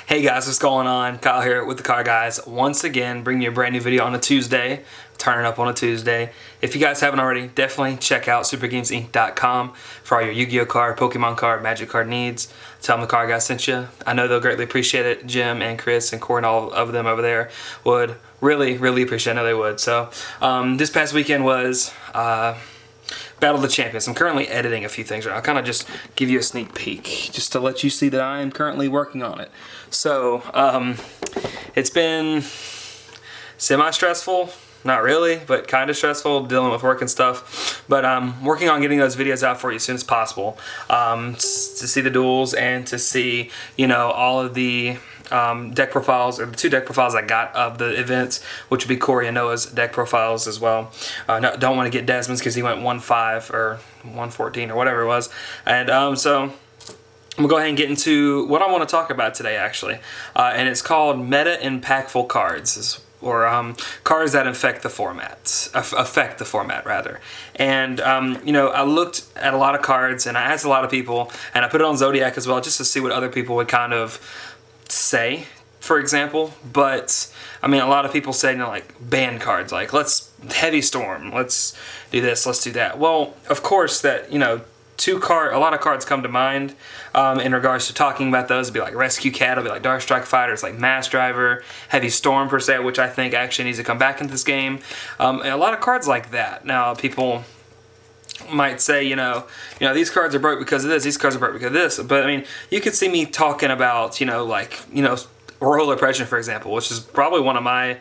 Hey guys, what's going on? Kyle here with TheCardGuyz. Once again, bringing you a brand new video on a Tuesday. Turning up on a Tuesday. If you guys haven't already, definitely check out supergamesinc.com for all your Yu-Gi-Oh card, Pokemon card, Magic card needs. Tell them TheCardGuyz sent you. I know they'll greatly appreciate it. Jim and Chris and Corey and all of them over there would really appreciate it. I know they would. So this past weekend was Battle of the Champions. I'm currently editing a few things right now. I'll kind of just give you a sneak peek just to let you see that I am currently working on it. So it's been semi-stressful. Not really, but kind of stressful, dealing with work and stuff. But I'm working on getting those videos out for you as soon as possible to see the duels and to see, you know, all of the deck profiles, or the 2 deck profiles I got of the events, which would be Corey and Noah's deck profiles as well. No, don't want to get Desmond's because he went 1-5 or 1-14 or whatever it was. And so I'm going to go ahead and get into what I want to talk about today, actually. And it's called Meta Impactful Cards, or cards that affect the format, rather. And you know, I looked at a lot of cards and I asked a lot of people, and I put it on Zodiac as well just to see what other people would kind of say, for example. But I mean, a lot of people say, you know, like ban cards, like let's Heavy Storm, let's do this, let's do that. Well, of course that, you know, a lot of cards come to mind in regards to talking about those. It'd be like Rescue Cat, it'll be like Dark Strike Fighter, it's like Mass Driver, Heavy Storm per se, which I think actually needs to come back into this game. And a lot of cards like that. Now, people might say, you know, these cards are broke because of this, these cards are broke because of this. But I mean, you could see me talking about, Royal Oppression, for example, which is probably one of my,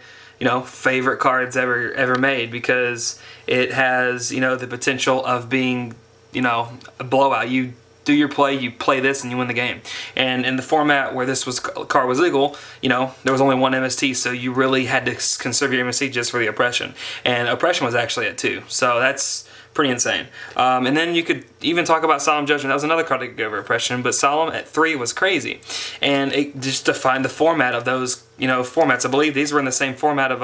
favorite cards ever made, because it has, the potential of being, a blowout. You do your play, you play this, and you win the game. And in the format where this card was legal, there was only one MST, so you really had to conserve your MST just for the Oppression. And Oppression was actually at 2, so that's pretty insane. And then you could even talk about Solemn Judgment. That was another card that could go over Oppression, but Solemn at 3 was crazy. And it just defined the format of those, formats. I believe these were in the same format of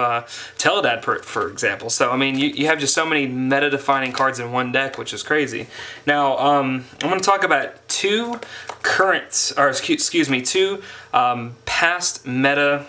Teledad, for example. So, I mean, you have just so many meta-defining cards in one deck, which is crazy. Now, I'm going to talk about 2 past meta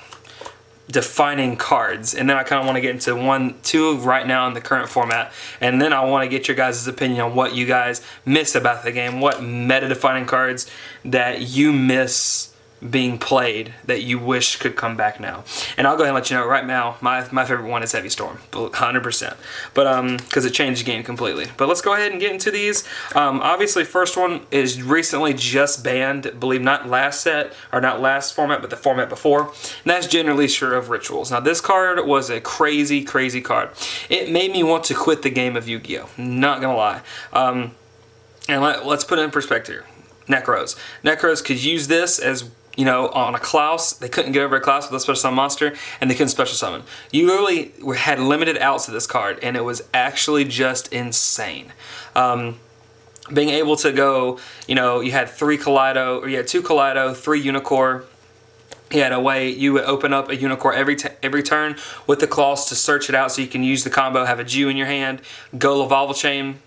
defining cards, and then I kind of want to get into 2 right now in the current format, and then I want to get your guys' opinion on what you guys miss about the game, what meta defining cards that you miss being played that you wish could come back now. And I'll go ahead and let you know right now, my favorite one is Heavy Storm, 100%, but because it changed the game completely. But let's go ahead and get into these. Obviously, first one is recently just banned, I believe not last format, but the format before, and that's Generally Sure of Rituals. Now, this card was a crazy card. It made me want to quit the game of Yu-Gi-Oh, not gonna lie. And let's put it in perspective here. Necros could use this as, on a Klaus. They couldn't get over a Klaus with a special summon monster, and they couldn't special summon. You literally had limited outs to this card, and it was actually just insane. Being able to go, you had 3 Kaleido, or you had 2 Kaleido, 3 Unicorn. You had a way you would open up a Unicorn every turn with the Klaus to search it out, so you can use the combo, have a Jew in your hand, go Lavalval Chain,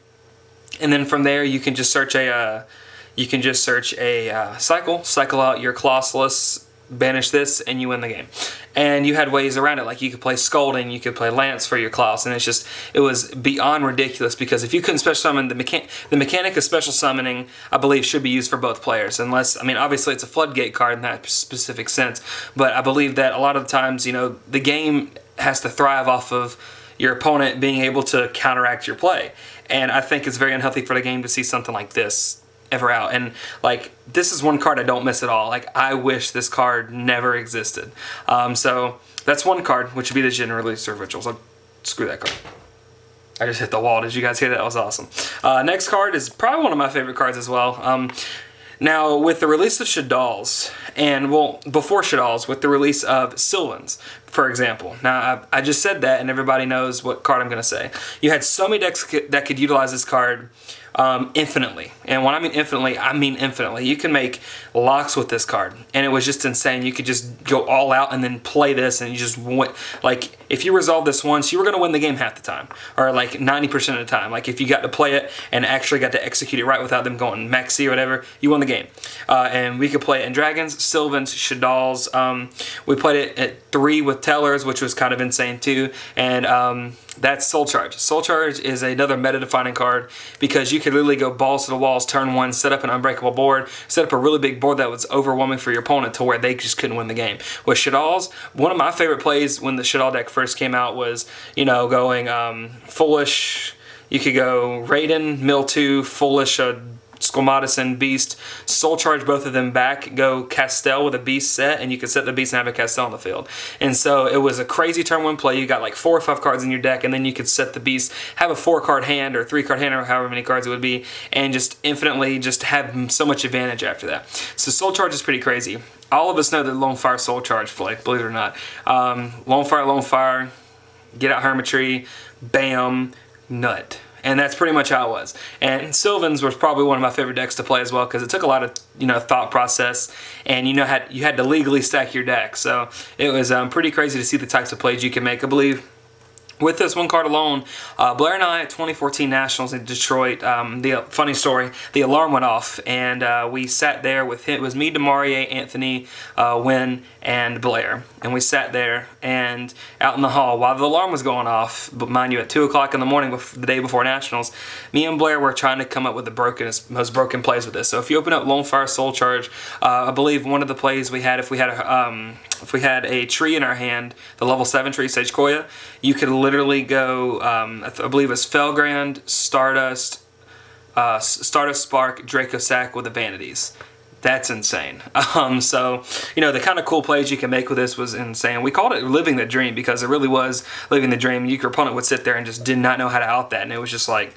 and then from there you can just search a cycle out your Colossus, banish this, and you win the game. And you had ways around it, like you could play Scolding, you could play Lance for your Klaus, and it was beyond ridiculous, because if you couldn't special summon, the mechanic of special summoning, I believe, should be used for both players, unless, I mean, obviously it's a floodgate card in that specific sense, but I believe that a lot of the times, the game has to thrive off of your opponent being able to counteract your play, and I think it's very unhealthy for the game to see something like this ever out. And like, this is one card I don't miss at all. Like, I wish this card never existed. So that's one card, which would be the Generally Sure of Rituals. Screw that card. I just hit the wall. Did you guys hear that? That was awesome. Next card is probably one of my favorite cards as well. Now, with the release of Shaddolls, and well, before Shaddolls, with the release of Sylvans, for example. Now, I just said that, and everybody knows what card I'm going to say. You had so many decks that could utilize this card infinitely. And when I mean infinitely. You can make locks with this card, and it was just insane. You could just go all out and then play this, and you just went, like, if you resolve this once, you were going to win the game half the time, or like 90% of the time. Like, if you got to play it and actually got to execute it right without them going maxi or whatever, you won the game. And we could play it in Dragons, Sylvans, Shaddolls. We played it at 3 with Tellers, which was kind of insane too, and that's Soul Charge. Soul Charge is another meta-defining card because you could literally go balls to the walls turn 1, set up an unbreakable board, set up a really big board that was overwhelming for your opponent to where they just couldn't win the game. With Shaddolls, one of my favorite plays when the Shaddol deck first came out was, you know, going Foolish. You could go Raiden, Mill 2, Foolish, Squamadison, Beast, Soul Charge both of them back, go Castell with a Beast set, and you could set the Beast and have a Castell on the field. And so it was a crazy turn 1 play. You got like 4 or 5 cards in your deck, and then you could set the Beast, have a 4-card hand or 3-card hand or however many cards it would be, and just infinitely just have so much advantage after that. So Soul Charge is pretty crazy. All of us know the Lone Fire Soul Charge play, believe it or not. Lone Fire, get out Hermitry, bam, nut. And that's pretty much how it was. And Sylvans was probably one of my favorite decks to play as well because it took a lot of, you know, thought process, and you had to legally stack your deck. So it was pretty crazy to see the types of plays you can make. I believe with this one card alone, Blair and I at 2014 Nationals in Detroit, funny story, the alarm went off, and we sat there with him. It was me, Demarie, Anthony, Wynn, and Blair. And we sat there and out in the hall while the alarm was going off, but mind you, at 2 o'clock in the morning, the day before Nationals, me and Blair were trying to come up with the most broken plays with this. So if you open up Lone Fire Soul Charge, I believe one of the plays we had, if we had a tree in our hand, the level 7 tree, Sage Koya, you could literally go, I believe it was Felgrand, Stardust, Spark, Draco Sack with the Vanities. That's insane. So, you know, the kind of cool plays you can make with this was insane. We called it living the dream because it really was living the dream. Your opponent would sit there and just did not know how to out that, and it was just like,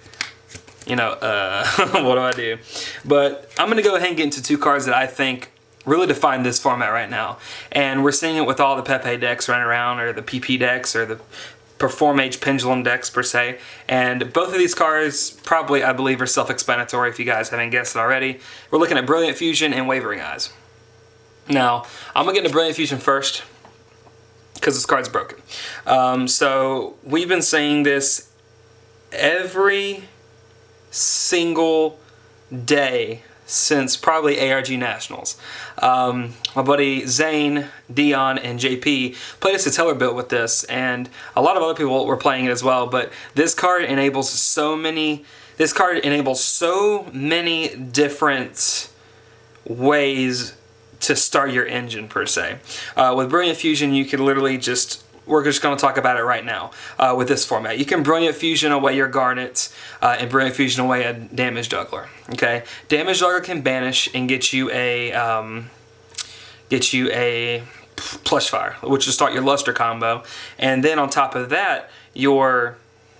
you know, what do I do? But I'm going to go ahead and get into 2 cards that I think really define this format right now. And we're seeing it with all the Pepe decks running around, or the PP decks, or the Perform Age Pendulum decks per se. And both of these cards probably, I believe, are self-explanatory if you guys haven't guessed it already. We're looking at Brilliant Fusion and Wavering Eyes. Now, I'm going to get into Brilliant Fusion first because this card's broken. So we've been saying this every single day since probably ARG Nationals. My buddy Zane, Dion, and JP played us a Teller build with this, and a lot of other people were playing it as well, but this card enables so many different ways to start your engine per se. With Brilliant Fusion, you can literally we're just going to talk about it right now with this format. You can Brilliant Fusion away your Garnets and Brilliant Fusion away a Damage Juggler. Okay, Damage Juggler can banish and get you a Plush Fire, which will start your Luster combo, and then on top of that, your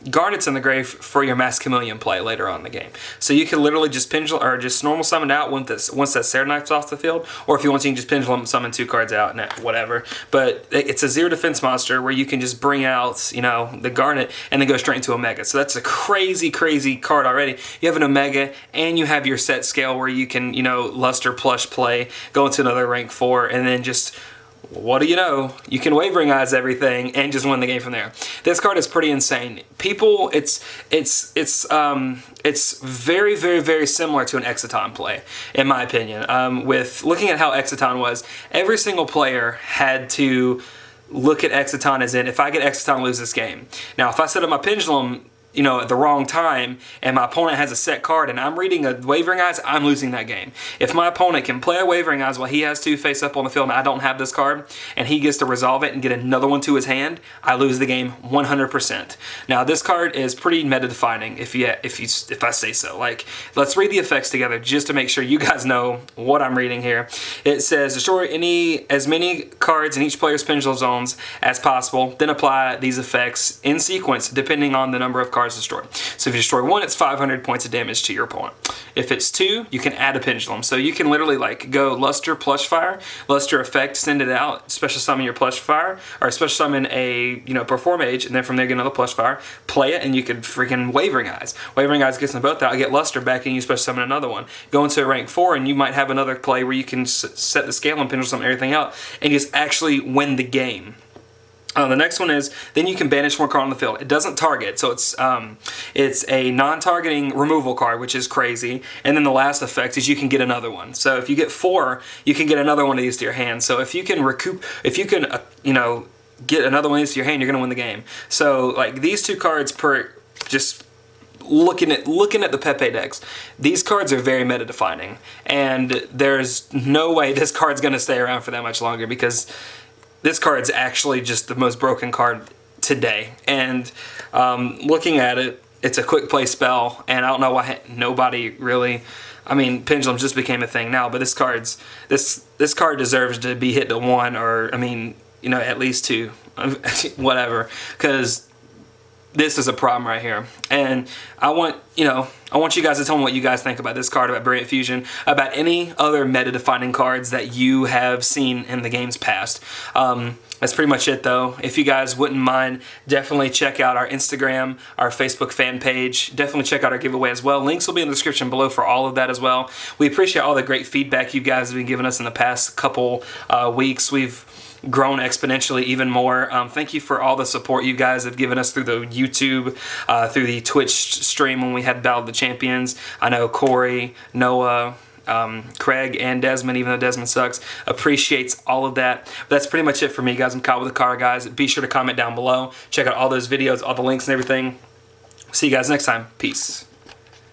Garnet's in the grave for your Mass Chameleon play later on in the game. So you can literally just pendulum or just normal summon out once that Sarah Knife's off the field, or if you want to, you can just pendulum summon 2 cards out and whatever. But it's a 0 defense monster where you can just bring out, you know, the Garnet and then go straight into Omega. So that's a crazy, crazy card already. You have an Omega and you have your set scale where you can, you know, Luster Plush play, go into another rank 4, and then just, what do you know? You can Wavering Eyes everything and just win the game from there. This card is pretty insane. People, it's very, very, very similar to an Exciton play, in my opinion. With looking at how Exciton was, every single player had to look at Exciton as in, if I get Exciton, lose this game. Now, if I set up my Pendulum, you know, at the wrong time, and my opponent has a set card, and I'm reading a Wavering Eyes, I'm losing that game. If my opponent can play a Wavering Eyes while he has 2 face up on the field and I don't have this card, and he gets to resolve it and get another one to his hand, I lose the game 100%. Now, this card is pretty meta-defining, if I say so. Like, let's read the effects together just to make sure you guys know what I'm reading here. It says destroy as many cards in each player's pendulum zones as possible, then apply these effects in sequence depending on the number of cards destroyed. So if you destroy 1, it's 500 points of damage to your opponent. If it's 2, you can add a pendulum. So you can literally like go Luster, Plush Fire, Luster effect, send it out, special summon your Plush Fire, or special summon a Perform Age, and then from there get another Plush Fire, play it, and you can freaking Wavering Eyes. Wavering Eyes gets them both out, get Luster back, and you special summon another one. Go into rank 4, and you might have another play where you can set the scale and pendulum and everything out, and just actually win the game. The next one is, then you can banish one card on the field. It doesn't target, so it's a non-targeting removal card, which is crazy. And then the last effect is you can get another one. So if you get 4, you can get another one of these to your hand. So if you can get another one of these to your hand, you're gonna win the game. So like these 2 cards per just. Looking at the Pepe decks, these cards are very meta defining, and there's no way this card's gonna stay around for that much longer because this card's actually just the most broken card today. And looking at it, it's a quick play spell, and I don't know why nobody really. I mean, Pendulum just became a thing now, but this card deserves to be hit to 1, or I mean, at least 2, whatever, because this is a problem right here. And I want you guys to tell me what you guys think about this card, about Brilliant Fusion, about any other meta-defining cards that you have seen in the game's past. That's pretty much it, though. If you guys wouldn't mind, definitely check out our Instagram, our Facebook fan page. Definitely check out our giveaway as well. Links will be in the description below for all of that as well. We appreciate all the great feedback you guys have been giving us in the past couple weeks. We've grown exponentially even more. Thank you for all the support you guys have given us through the YouTube, through the Twitch stream when we had Battle of the Champions. I know Corey, Noah, Craig, and Desmond, even though Desmond sucks, appreciates all of that. But that's pretty much it for me, guys. I'm Kyle with TheCardGuyz. Be sure to comment down below. Check out all those videos, all the links and everything. See you guys next time. Peace.